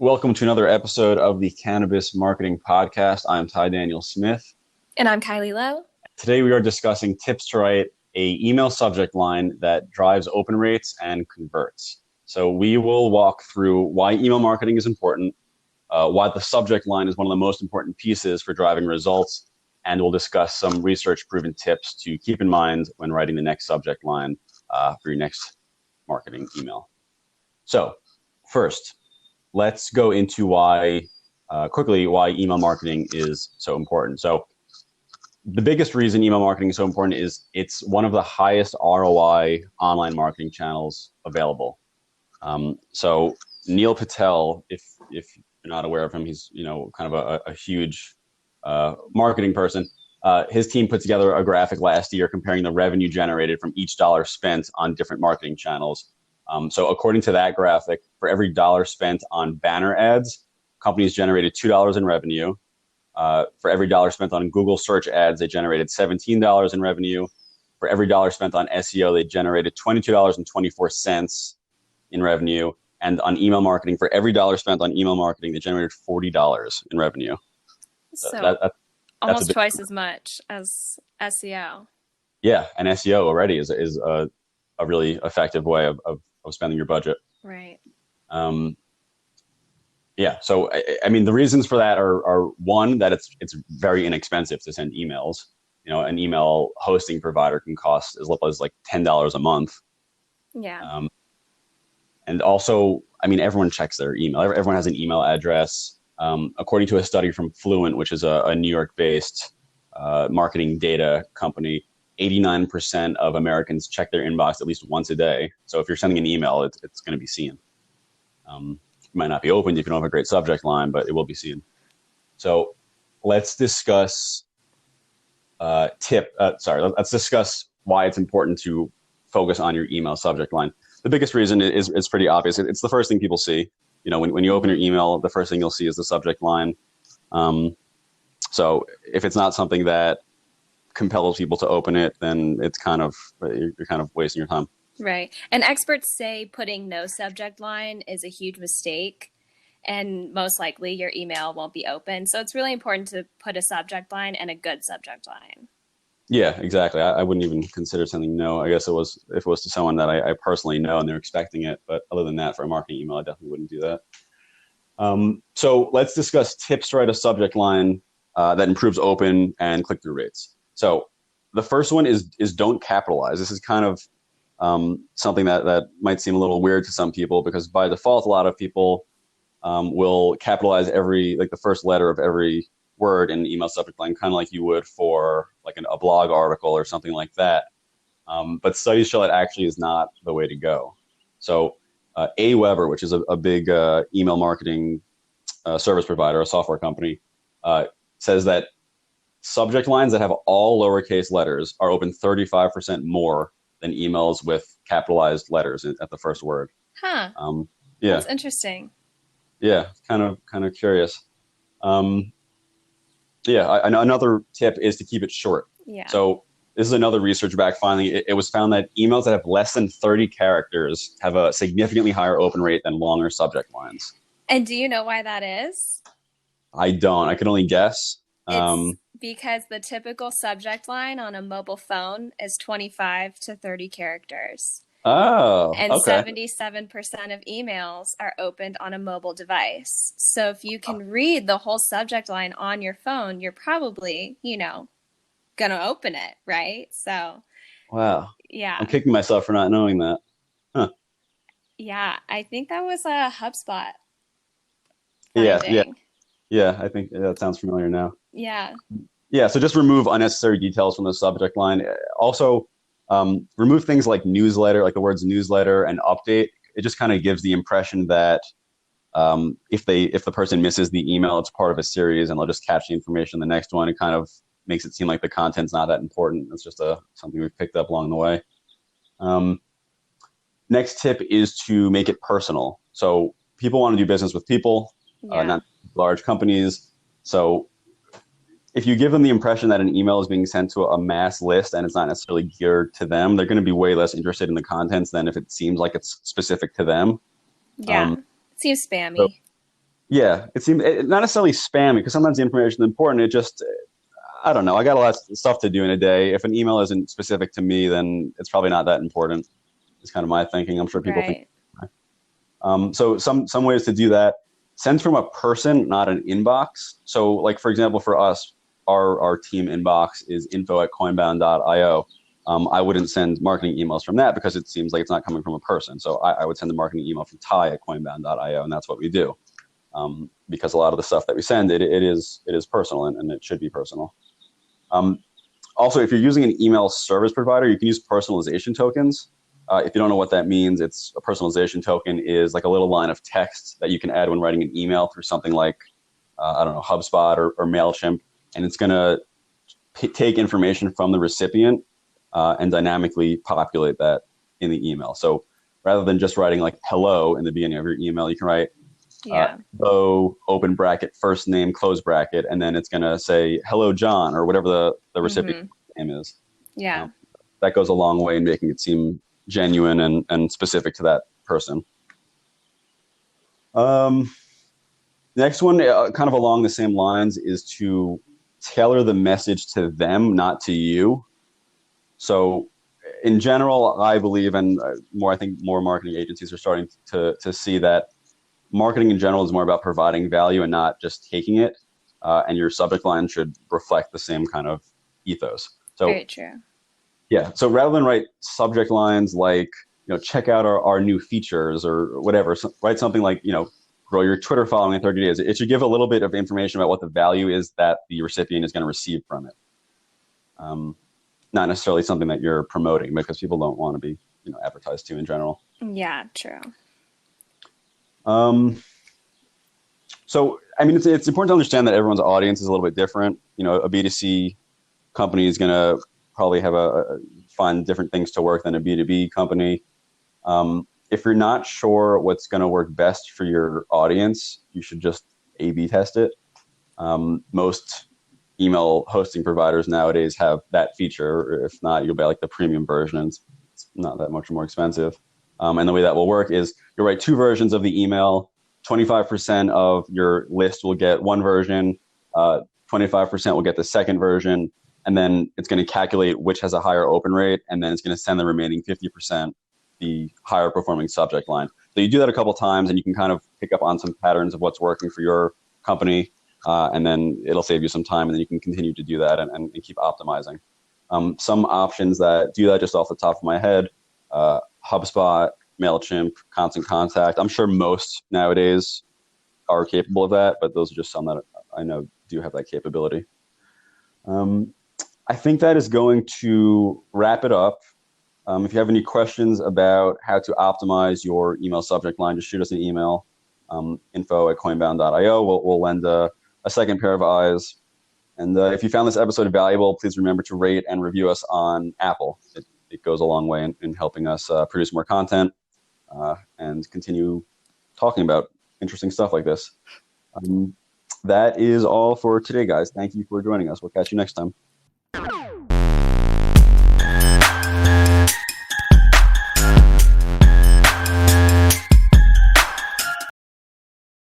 Welcome to another episode of the Cannabis Marketing Podcast. I'm Ty Daniel Smith. And I'm Kylie Lowe. Today we are discussing tips to write a email subject line that drives open rates and converts. So we will walk through why email marketing is important, why the subject line is one of the most important pieces for driving results, and we'll discuss some research-proven tips to keep in mind when writing the next subject line for your next marketing email. So first, let's go into why email marketing is so important. So the biggest reason email marketing is so important is it's one of the highest ROI online marketing channels available. So Neil Patel, if you're not aware of him, he's kind of a huge marketing person. His team put together a graphic last year comparing the revenue generated from each dollar spent on different marketing channels. So according to that graphic, for every dollar spent on banner ads, companies generated $2 in revenue. For every dollar spent on Google search ads, they generated $17 in revenue. For every dollar spent on SEO, they generated $22.24 in revenue. And on email marketing, for every dollar spent on email marketing, they generated $40 in revenue. So almost twice as much as SEO. Yeah, and SEO already is a really effective way of spending your budget. Right. Yeah. So, I mean, the reasons for that are one, that it's very inexpensive to send emails. An email hosting provider can cost as little as like $10 a month. Yeah. And also, I mean, everyone checks their email. Everyone has an email address. According to a study from Fluent, which is a New York-based marketing data company, 89% of Americans check their inbox at least once a day. So if you're sending an email, it's going to be seen. It might not be opened if you don't have a great subject line, but it will be seen. So let's discuss let's discuss why it's important to focus on your email subject line. The biggest reason is pretty obvious. It's the first thing people see. When you open your email, the first thing you'll see is the subject line. So if it's not something that compels people to open it, then you're kind of wasting your time. Right. And experts say putting no subject line is a huge mistake, and most likely your email won't be open. So it's really important to put a subject line and a good subject line. Yeah, exactly. I wouldn't even consider sending no. I guess if it was to someone that I personally know and they're expecting it. But other than that, for a marketing email, I definitely wouldn't do that. So let's discuss tips to write a subject line that improves open and click-through rates. So the first one is don't capitalize. This is kind of something that might seem a little weird to some people, because by default, a lot of people will capitalize the first letter of every word in an email subject line, kind of like you would for like a blog article or something like that. But studies show that actually is not the way to go. So Aweber, which is a big email marketing service provider, a software company, says that subject lines that have all lowercase letters are open 35% more than emails with capitalized letters at the first word. Huh. Yeah. That's interesting. Yeah, kind of curious. Another tip is to keep it short. Yeah. So this is another research-backed finding. It was found that emails that have less than 30 characters have a significantly higher open rate than longer subject lines. And do you know why that is? I don't. I can only guess. It's because the typical subject line on a mobile phone is 25 to 30 characters. Oh, and okay. 77% of emails are opened on a mobile device. So if you can read the whole subject line on your phone, you're probably, going to open it, right? So, wow. Yeah. I'm kicking myself for not knowing that. Huh. Yeah, I think that was a HubSpot finding. Yeah, I think that sounds familiar now. Yeah. Yeah, so just remove unnecessary details from the subject line. Also, remove things like newsletter, like the words newsletter and update. It just kind of gives the impression that if the person misses the email, it's part of a series and they'll just catch the information in the next one. It kind of makes it seem like the content's not that important. It's just something we've picked up along the way. Next tip is to make it personal. So people want to do business with people, not large companies. So if you give them the impression that an email is being sent to a mass list and it's not necessarily geared to them, they're going to be way less interested in the contents than if it seems like it's specific to them. Yeah, it seems spammy. So, Yeah, it seems not necessarily spam because sometimes the information is important. It just, I don't know. I got a lot of stuff to do in a day. If an email isn't specific to me, then it's probably not that important. It's kind of my thinking. I'm sure people think. Right. So some ways to do that: send from a person, not an inbox. So like for example, for us, our team inbox is info@coinbound.io. I wouldn't send marketing emails from that because it seems like it's not coming from a person. So I would send the marketing email from Ty@coinbound.io, and that's what we do. Because a lot of the stuff that we send, it is personal, and it should be personal. Um, Also, if you're using an email service provider, you can use personalization tokens. If you don't know what that means, it's a personalization token is like a little line of text that you can add when writing an email through something like, I don't know, HubSpot or MailChimp, and it's going to take information from the recipient and dynamically populate that in the email. So rather than just writing like hello in the beginning of your email, you can write Yeah. hello, open bracket, first name, close bracket, and then it's going to say hello, John, or whatever the recipient Hmm. name is. Yeah. Um, that goes a long way in making it seem genuine and specific to that person. Um, Next one, kind of along the same lines, is to tailor the message to them, not to you. So, in general, I believe, and more, I think more marketing agencies are starting to see that marketing in general is more about providing value and not just taking it. And your subject line should reflect the same kind of ethos. So Very true. yeah, so rather than write subject lines like, check out our new features or whatever, so write something like, grow your Twitter following in 30 days. It should give a little bit of information about what the value is that the recipient is going to receive from it. Um, Not necessarily something that you're promoting because people don't want to be, advertised to in general. Yeah, true. Um, So, I mean, it's important to understand that everyone's audience is a little bit different. A B2C company is going to probably have find different things to work than a B2B company. If you're not sure what's going to work best for your audience, you should just A/B test it. Most email hosting providers nowadays have that feature. If not, you'll buy like the premium version, and it's not that much more expensive. And the way that will work is you'll write two versions of the email. 25% of your list will get one version. 25% will get the second version, and then it's going to calculate which has a higher open rate, and then it's going to send the remaining 50% the higher performing subject line. So you do that a couple times, and you can kind of pick up on some patterns of what's working for your company, and then it'll save you some time, and then you can continue to do that and keep optimizing. Some options that do that just off the top of my head, HubSpot, MailChimp, Constant Contact. I'm sure most nowadays are capable of that, but those are just some that I know do have that capability. I think that is going to wrap it up. If you have any questions about how to optimize your email subject line, just shoot us an email, info@coinbound.io. We'll lend a second pair of eyes. And if you found this episode valuable, please remember to rate and review us on Apple. It goes a long way in helping us produce more content and continue talking about interesting stuff like this. That is all for today, guys. Thank you for joining us. We'll catch you next time.